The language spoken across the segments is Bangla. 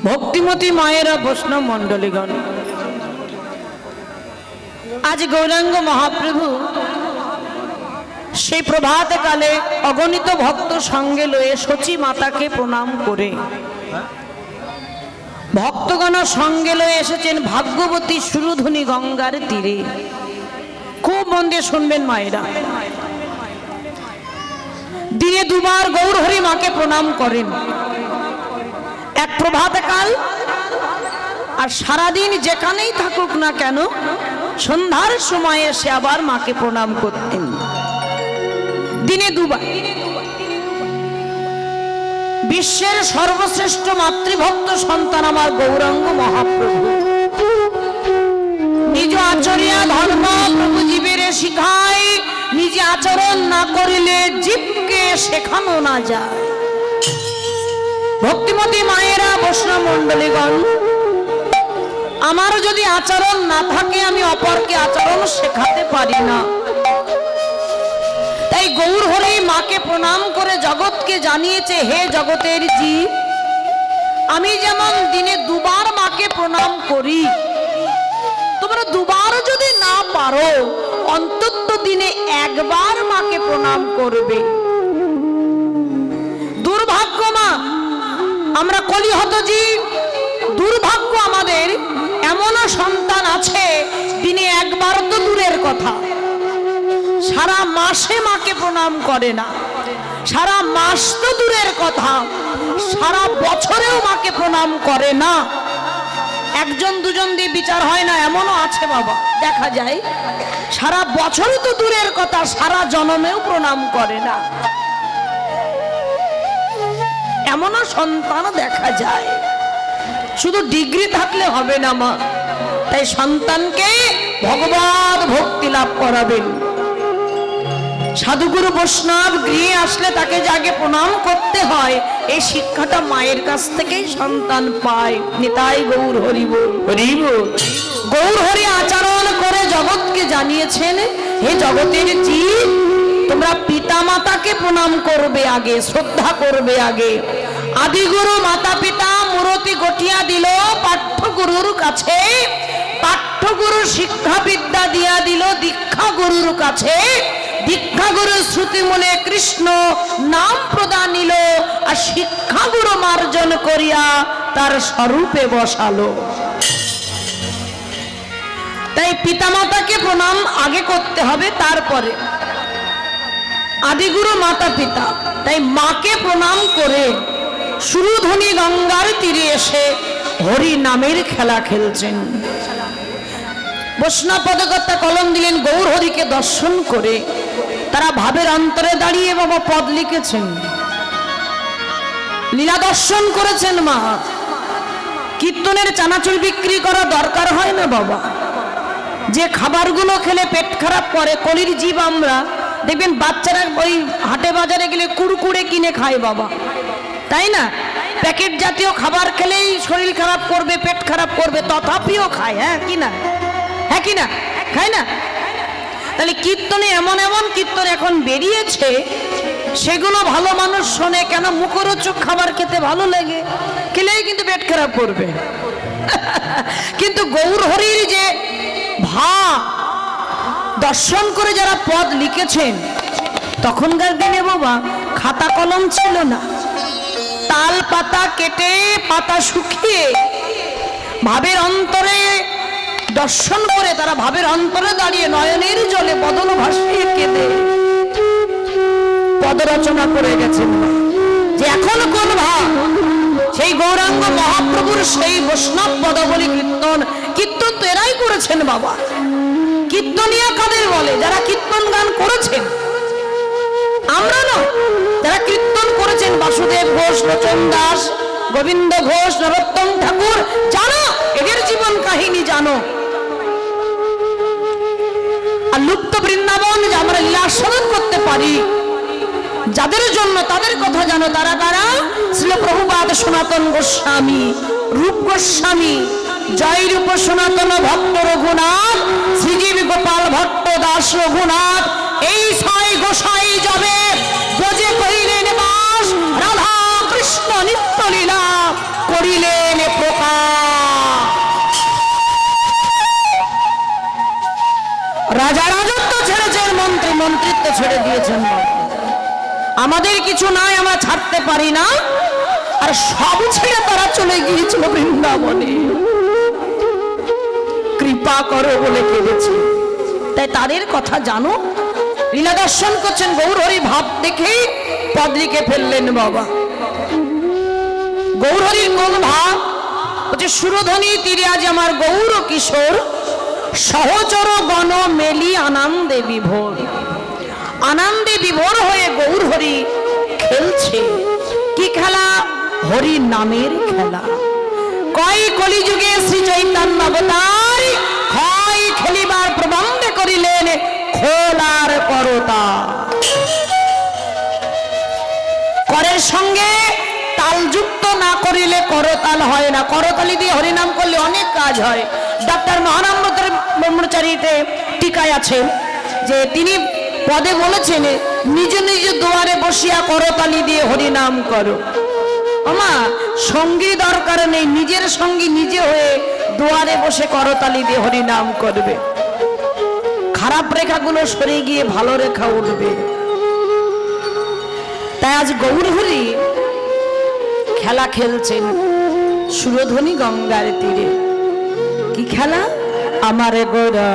ভক্তিমতী মায়েরা বৈষ্ণব মণ্ডলীগণ, আজ গৌরাঙ্গ মহাপ্রভু সেই প্রভাতে কালে অগণিত ভক্ত সঙ্গে লয়ে সচী মাতাকে প্রণাম করে ভক্তগণ সঙ্গে লয়ে এসেছেন ভাগ্যবতী সুরধুনী গঙ্গার তীরে। খুব মন দিয়ে শুনবেন মায়েরা, দিনে দুবার গৌরহরি মাকে প্রণাম করেন, এক প্রভাতে কাল আর সারাদিন যেখানেই থাকুক না কেন সন্ধ্যার সময়ে সে আবার মাকে প্রণাম করতেন, দিনে দুবার। বিশ্বের সর্বশ্রেষ্ঠ মাতৃভক্ত সন্তান আমার গৌরাঙ্গ মহাপ্রভু, নিজ আচরিয়া ধর্ম প্রভু জীবের শিখায়, নিজে আচরণ না করিলে জীবকে শেখানো না যায়। ভক্তিমতী মায়েরা বৈষ্ণব মণ্ডলীগণ, আমার যদি আচরণ না থাকে আমি অপরকে আচরণ শেখাতে পারি না। তাই গৌর হরি মাকে প্রণাম করে জগৎকে জানিয়েছে, হে জগতের জীব, আমি যেমন দিনে দুবার মাকে প্রণাম করি, তোমরা দুবার যদি না পারো অন্তত দিনে একবার মাকে প্রণাম করবে। দুর্ভাগ্য মা, আমরা কলিহত জীব, দুর্ভাগ্য আমাদের এমনও সন্তান আছে দিনে একবার তো দূরের কথা, সারা মাসে মাকে প্রণাম করে না। সারা মাস তো দূরের কথা, সারা বছরেও মাকে প্রণাম করে না। একজন দুজন দিয়ে বিচার হয় না, এমনও আছে বাবা, দেখা যায় সারা বছরও তো দূরের কথা, সারা জন্মেও প্রণাম করে না, এমনও সন্তান দেখা যায়। শুধু ডিগ্রি থাকলে হবে না মা, তাই সন্তানকে ভগবত ভক্তি লাভ করাবেন। সাধুগুরু বৈষ্ণব গৃহে আসলে তাকে যে আগে প্রণাম করতে হয়, এই শিক্ষাটা মায়ের কাছ থেকেই সন্তান পায়। নিতাই গৌর হরি বল, হরি বল। গৌর হরি আচরণ করে জগৎকে জানিয়েছেন, হে জগতের জীব, তোমরা পিতা মাতাকে প্রণাম করবে আগে, শ্রদ্ধা করবে আগে। আদিগুরু মাতা পিতা মূরতি গঠিয়া দিল পাঠ্যগুরুর কাছে, পাঠ্যগুরু শিক্ষা বিদ্যা দিয়া দিল দীক্ষা গুরুর কাছে, দীক্ষা গুরু শ্রুতি মনে কৃষ্ণ নাম প্রদান নিল, আর শিক্ষা গুরু মার্জন করিয়া তার স্বরূপে বসালো। তাই পিতামাতাকে প্রণাম আগে করতে হবে, তারপরে আদিগুরু মাতা পিতা। তাই মাকে প্রণাম করে সুরধুনী গঙ্গার তীরে এসে হরি নামের খেলা খেলছেন। বৈষ্ণব পদকর্তা কলম দিলেন, গৌর হরিকে দর্শন করে তারা ভাবের অন্তরে দাঁড়িয়ে বাবা পদ লিখেছেন, লীলা দর্শন করেছেন। মা, কীর্তনের চানাচুর বিক্রি করা দরকার হয় না বাবা। যে খাবারগুলো খেলে পেট খারাপ করে, কলির জীব আমরা, দেখবেন বাচ্চারা ওই হাটে বাজারে গেলে কুড়কুড়ে কিনে খায় বাবা, তাই না? প্যাকেট জাতীয় খাবার খেলেই শরীর খারাপ করবে, পেট খারাপ করবে, তথাপিও খায়। হ্যাঁ কি না? হ্যাঁ কি না? খায় না? তাহলে কীর্তনে এমন এমন কীর্তন এখন বেরিয়েছে, সেগুলো ভালো মানুষ শোনে কেন? মুখরোচক খাবার খেতে ভালো লাগে, খেলেই কিন্তু পেট খারাপ করবে। কিন্তু গৌর হরির যে দর্শন করে যারা পদ লিখেছেন, তখনকার দিনে বাবা খাতা কলম ছিল না, তাল পাতা কেটে পাতা শুকিয়ে ভাবের অন্তরে দর্শন করে তারা ভাবের অন্তরে দাঁড়িয়ে নয়নের জলে বদন ভাসিয়ে কেঁদে পদ রচনা করে গেছেন। যে এখন কোন ভাব, সেই গৌরাঙ্গ মহাপ্রভুর সেই বৈষ্ণব পদাবলী কীর্তন, কীর্তন তো এরাই করেছেন বাবা। কীর্তনিয়া কাদের বলে? যারা কীর্তন গান করেছেন, আমরা না, যারা কীর্তন করেছেন, বাসুদেব ঘোষ, লোচন দাস, গোবিন্দ ঘোষ, নরোত্তম ঠাকুর, জানো এদের জীবন কাহিনী জানো। আর লুপ্ত বৃন্দাবন যে আমরা লীলাস্বাদন করতে পারি, যাদের জন্য তাদের কথা জানো। তারা কারা? শ্রীল প্রভুপাদ সনাতন গোস্বামী, রূপ গোস্বামী, জয় রূপ সনাতন ভক্ত রঘুনাথ, শ্রীজীব গোপাল ভট্ট দাস রঘুনাথ, এই ছয় গোসাই যাবে গজে করিলেন বাস, রাধা কৃষ্ণ নিত্য লীলা করিলেন ছেড়ে দিয়েছেন বাবা। আমাদের কিছু নাই, আমরা ছাড়তে পারি না, আর সব ছেড়ে তারা চলে গিয়েছিল বৃন্দাবনে। কৃপা করো বলে কেঁদেছে। তাই তাদের কথা জানো। লীলা দর্শন করছেন গৌরহরি, ভাব দেখে পদ্রিকে ফেললেন বাবা। গৌরহরির কোন ভাব হচ্ছে, সুরধ্বনি তীরে আজ আমার গৌর কিশোর, সহচর গণ মেলি আনন্দে বিভোর। আনন্দে বিভোর হয়ে গৌরহরি খেলছে। কি খেলা? হরি নামের খেলা। কয় কলিযুগে শ্রী চৈতন্য অবতার হয় খেলিবার প্রবন্ধে করিলেন খোলার করতা। করের সঙ্গে তালযুক্ত না করিলে করতাল হয় না। করতালি দিয়ে হরিনাম করলে অনেক কাজ হয়। ডাক্তার মহানন্দ ব্রহ্মচারীতে টিকায় আছে যে তিনি পদে বলেছেন, নিজ নিজ দুয়ারে বসিয়া করতালি দিয়ে হরিনাম করো। আমা সঙ্গী দরকার নেই, নিজের সঙ্গী নিজে হয়ে দুয়ারে বসে করতালি দিয়ে হরিনাম করবে। খারাপ রেখাগুলো সরে গিয়ে ভালো রেখা উঠবে। তাই আজ গৌরহরি খেলা খেলছেন সুরধ্বনি গঙ্গার তীরে। কি খেলা? আমারে গোরা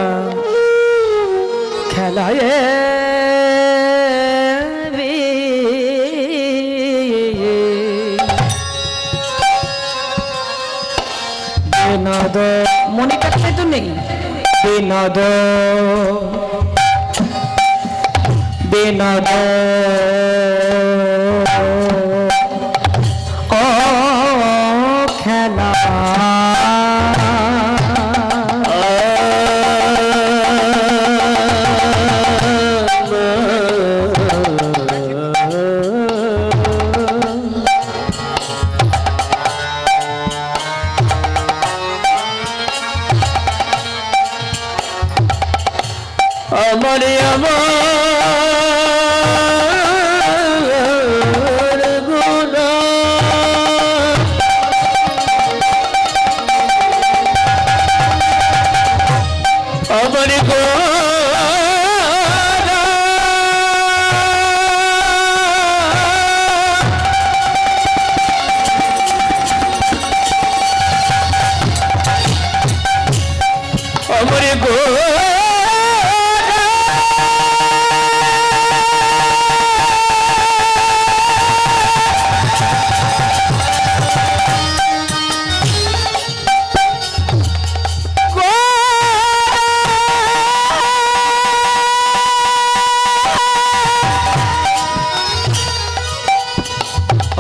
খেলায় মনে কাটতে তো নেই। বিনোদ বিনোদ ও খেলা আমারে আমার গুনা আমার আমারে গো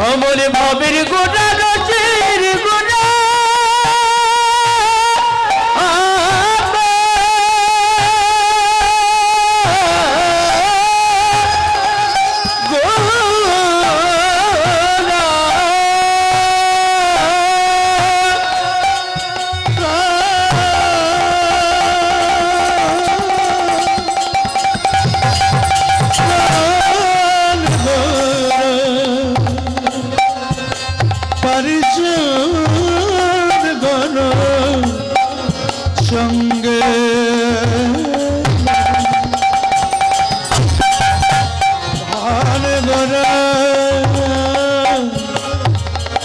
আমার ভাবের গোটা রচের গোটা সঙ্গে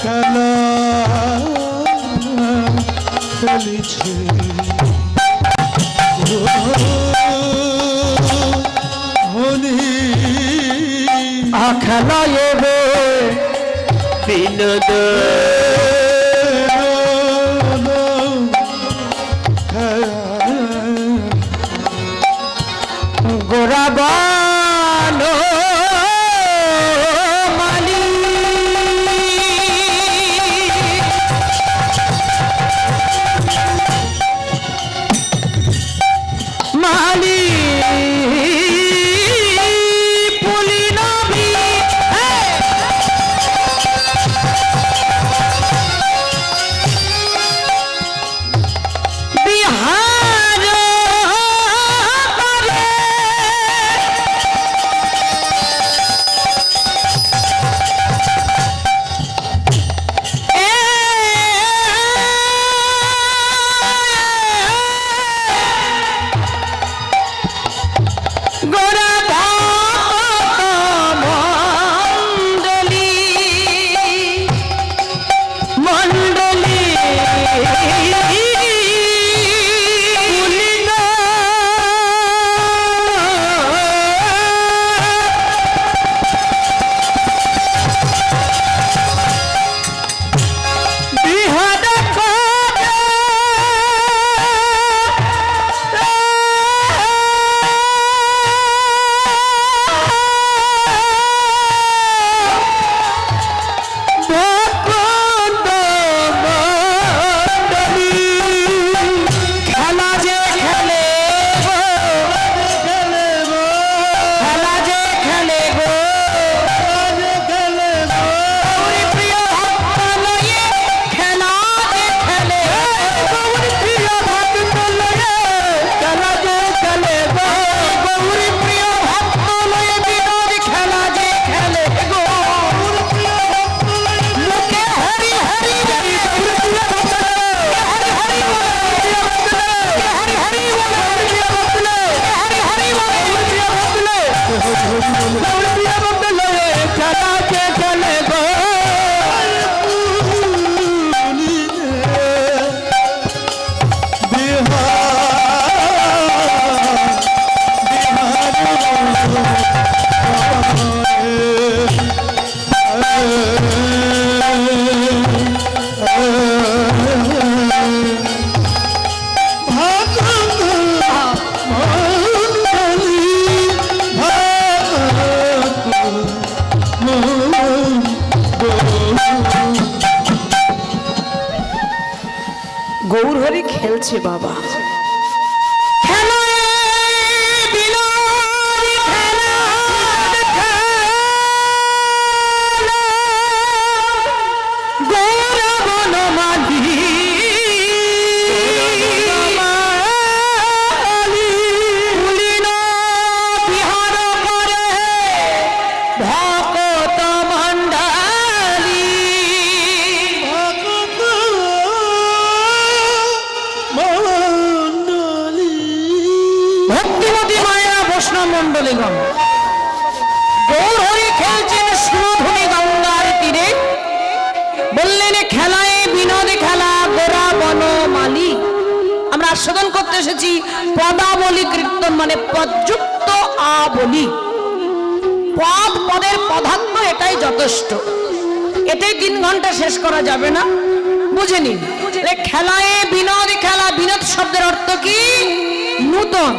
খেলা চলিছে খেলা এবে বিনোদ গোরাবানো মালি মালি পুলি নবী গৌর হরি খেলছে বাবা। মন্ডলীগণ, গৌর হরি খেলছেন সুরধুনী গঙ্গার তীরে। বললেন খেলায় বিনোদ খেলা গোরা বনমালী। আমরা আস্বাদন করতে এসেছি পদাবলী কীর্তন, মানে পদযুক্ত আবলী। পদ পদের পদার্থ এটাই যথেষ্ট, এটাই 3 ঘন্টা শেষ করা যাবে না, বুঝে নিন। খেলায় বিনোদ খেলা, বিনোদ শব্দের অর্থ কি? নূতন।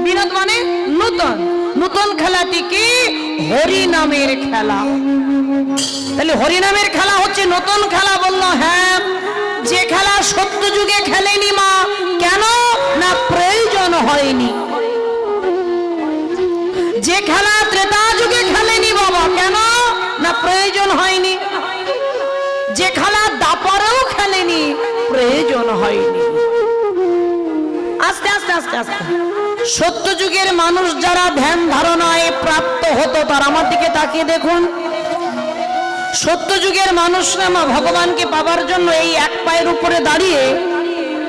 বিনোদ মানে নূতন। নূতন খেলাটি কি? হরি নামের খেলা। তাহলে হরি নামের খেলা হচ্ছে নতুন খেলা। বলল হ্যাঁ, যে খেলা সত্য যুগে খেলেনি মা। কেন না? প্রয়োজন হয়নি। যে খেলা ত্রেতা যুগে খেলেনি বাবা। কেন না? প্রয়োজন হয়নি। যে খেলা দাপরেও খেলেনি, প্রয়োজন হয়নি। আস্তে আস্তে আস্তে আস্তে সত্য যুগের মানুষ যারা ধ্যান ধারণায় প্রাপ্ত হতো, তার আমার দিকে তাকিয়ে দেখুন। সত্য যুগের মানুষরা মা ভগবানকে পাবার জন্য এই এক পায়ের উপরে দাঁড়িয়ে,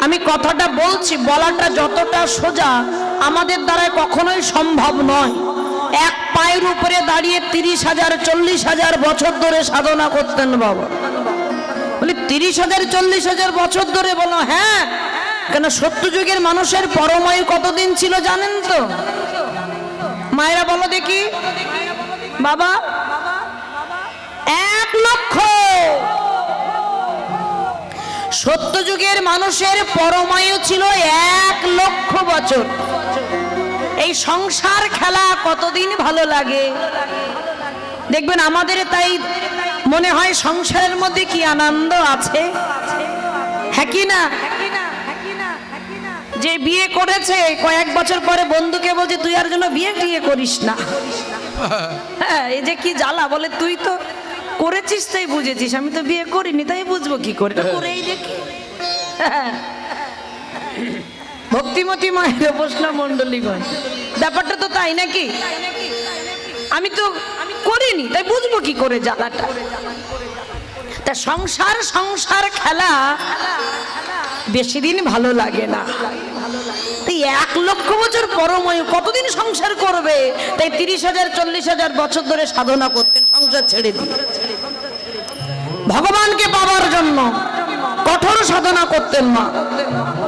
আমি কথাটা বলছি, বলাটা যতটা সোজা আমাদের দ্বারায় কখনোই সম্ভব নয়। এক পায়ের উপরে দাঁড়িয়ে 30,000 40,000 বছর ধরে সাধনা করতেন বাবা। বলি 30,000 40,000 বছর ধরে? বলো হ্যাঁ। কেন? সত্য যুগের মানুষের পরমায়ু কতদিন ছিল জানেন তো? মায়েরা বলো দেখি বাবা। 1 লক্ষ। সত্য যুগের মানুষের পরমায়ু ছিল 1 লক্ষ বছর। এই সংসার খেলা কতদিন ভালো লাগে দেখবেন আমাদের। তাই মনে হয় সংসারের মধ্যে কি আনন্দ আছে, হ্যাঁ কি না? যে বিয়ে করেছে কয়েক বছর পরে বন্ধুকে বলছে তুই আর জন্য বিয়ে করিস না। হ্যাঁ, এই যে কি জ্বালা। বলে তুই তো করেছিস তাই বুঝেছিস, আমি তো বিয়ে করিনি তাই বুঝবো কি করে। করেই দেখি। ভক্তিমতী মায়ের প্রশ্ন মন্ডলীগণ, ব্যাপারটা তো তাই নাকি? আমি তো করিনি তাই বুঝবো কি করে জ্বালাটা। তা সংসার খেলা বেশি দিন ভালো লাগে না। 1 লক্ষ বছর পরমায়ু কতদিন সংসার করবে? তাই 30,000 40,000 বছর ধরে সাধনা করতেন, সংসার ছেড়ে দিয়ে ভগবানকে পাওয়ার জন্য কঠোর সাধনা করতেন মা।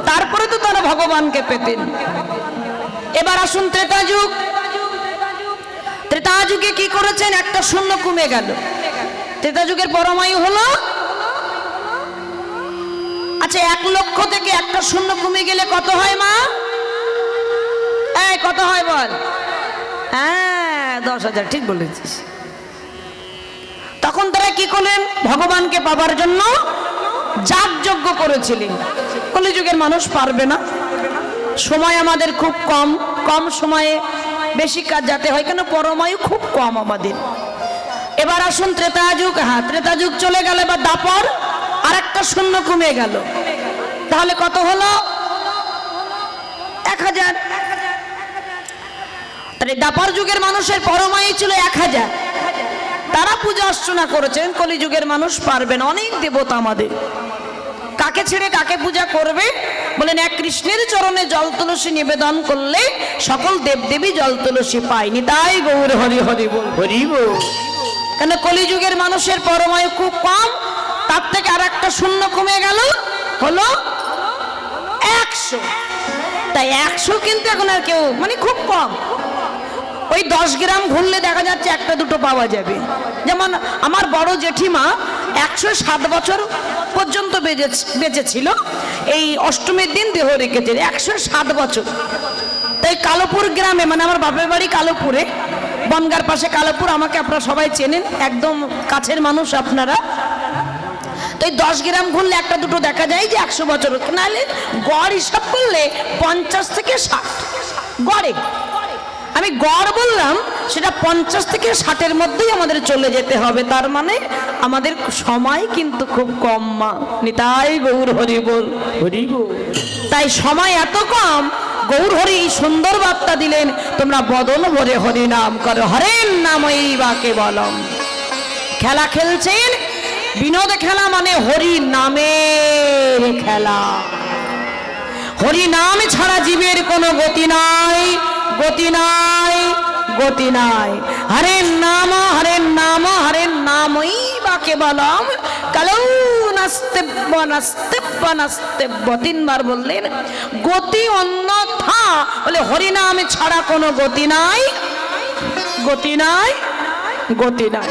তারপরে তো তারা ভগবানকে পেতেন। এবার আসুন ত্রেতা যুগ। ত্রেতা যুগে কি করেছেন? একটা শূন্য কমে গেল। ত্রেতা যুগের পরমায়ু হলো, আচ্ছা 1 লক্ষ থেকে একটা শূন্য কমে গেলে কত হয় মা? কত হয় বল? হ্যাঁ 10,000, ঠিক বলেছিস। তখন তারা কি করলেন? ভগবানকে পাবার জন্য যাগযজ্ঞ করেছিলেন। কলিযুগের মানুষ পারবে না, সময় আমাদের খুব কম সময়ে বেশি কাজ যাতে হয়। কেন? পরমায়ু খুব কম আমাদের। এবার আসুন ত্রেতা যুগ। হ্যাঁ, ত্রেতা যুগ চলে গেল। এবার দাপর, আর একটা শূন্য কমে গেল। তাহলে কত হলো? 1000। তাহলে দাপর যুগের মানুষের পরমায়ু ছিল 1000। তারা পূজা অর্চনা করেছেন। কলিযুগের মানুষ পারবে না, অনেক দেবতা আমাদের। কাকে ছেড়ে কাকে পূজা করবে? বলেন এক কৃষ্ণের চরণে জল তুলসী নিবেদন করলে সকল দেবদেবী জল তুলসী পায়নি। তাই গৌর হরি হরি বল, হরি বল। কেন? কলিযুগের মানুষের পরমায়ু খুব কম, তার থেকে আর একটা শূন্য কমে গেল, হলো 100। তাই 100 কিন্তু এখন আর কেউ, মানে খুব কম। ওই 10 গ্রাম ঘুরলে দেখা যাচ্ছে একটা দুটো পাওয়া যাবে। যেমন আমার বড় জেঠিমা 107 বছর পর্যন্ত বেঁচে ছিল। এই অষ্টমীর দিন দেহ রেখেছে 107 বছর। তাই কালোপুর গ্রামে, মানে আমার বাপের বাড়ি কালোপুরে, বনগার পাশে কালোপুর, আমাকে আপনারা সবাই চেনেন, একদম কাছের মানুষ আপনারা। তো এই 10 গ্রাম ঘুরলে একটা দুটো দেখা যায় যে 100 বছর, নাহলে গড় হিসাব করলে 50 থেকে 60 গড়ে। আমি গড় বললাম, সেটা 50 থেকে 60-এর মধ্যেই আমাদের চলে যেতে হবে। তার মানে আমাদের সময় কিন্তু খুব কম মা। নিতাই গৌর হরি বল, হরি বল। তাই সময় এত কম, গৌর হরি সুন্দর বার্তা দিলেন, তোমরা বদন ভরে হরি নাম করো, হরের নামই বা কেবলম। খেলা খেলছেন, বিনোদ খেলা মানে হরি নামের খেলা। হরি নাম ছাড়া জীবের কোনো গতি নাই, গতি নাই, গতি নাই। হরের নাম, হরের নাম, হরের নামই বা কেবলম। কালো নাস্তেব্য নাস্তেব্য নাস্তেব্য 3 বার বললেন। গতি অন্যথা বলে হরি নাম ছাড়া কোনো গতি নাই, গতি নাই, গতি নাই।